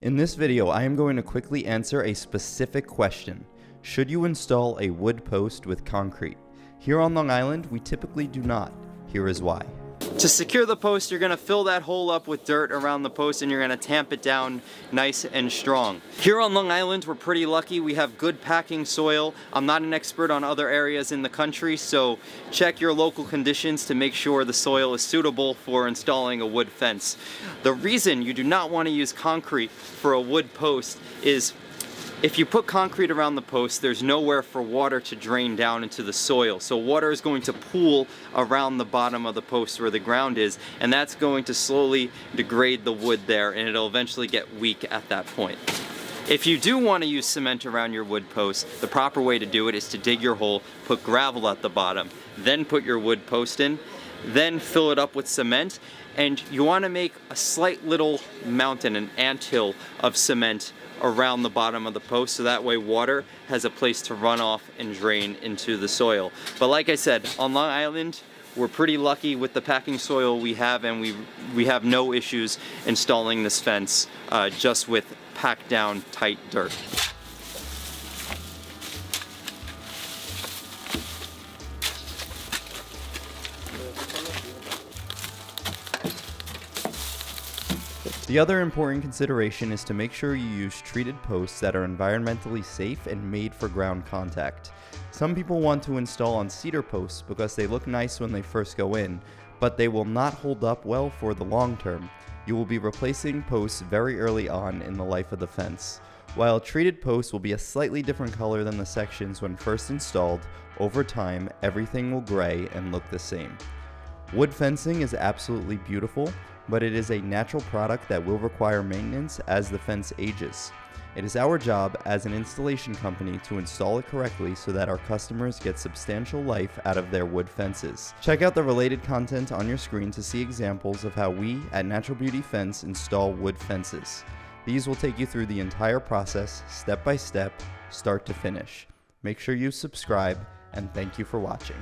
In this video, I am going to quickly answer a specific question. Should you install a wood post with concrete? Here on Long Island, we typically do not. Here is why. To secure the post, you're going to fill that hole up with dirt around the post and you're going to tamp it down nice and strong. Here on Long Island, we're pretty lucky. We have good packing soil. I'm not an expert on other areas in the country, so check your local conditions to make sure the soil is suitable for installing a wood fence. The reason you do not want to use concrete for a wood post is if you put concrete around the post, there's nowhere for water to drain down into the soil. So water is going to pool around the bottom of the post where the ground is, and that's going to slowly degrade the wood there, and it'll eventually get weak at that point. If you do want to use cement around your wood post, the proper way to do it is to dig your hole, put gravel at the bottom, then put your wood post in, then fill it up with cement, and you want to make a slight little mountain, an anthill of cement around the bottom of the post, so that way water has a place to run off and drain into the soil. But like I said, on Long Island, we're pretty lucky with the packing soil we have, and we have no issues installing this fence just with packed down tight dirt. The other important consideration is to make sure you use treated posts that are environmentally safe and made for ground contact. Some people want to install on cedar posts because they look nice when they first go in, but they will not hold up well for the long term. You will be replacing posts very early on in the life of the fence. While treated posts will be a slightly different color than the sections when first installed, over time everything will gray and look the same. Wood fencing is absolutely beautiful, but it is a natural product that will require maintenance as the fence ages. It is our job as an installation company to install it correctly so that our customers get substantial life out of their wood fences. Check out the related content on your screen to see examples of how we at Natural Beauty Fence install wood fences. These will take you through the entire process, step by step, start to finish. Make sure you subscribe, and thank you for watching.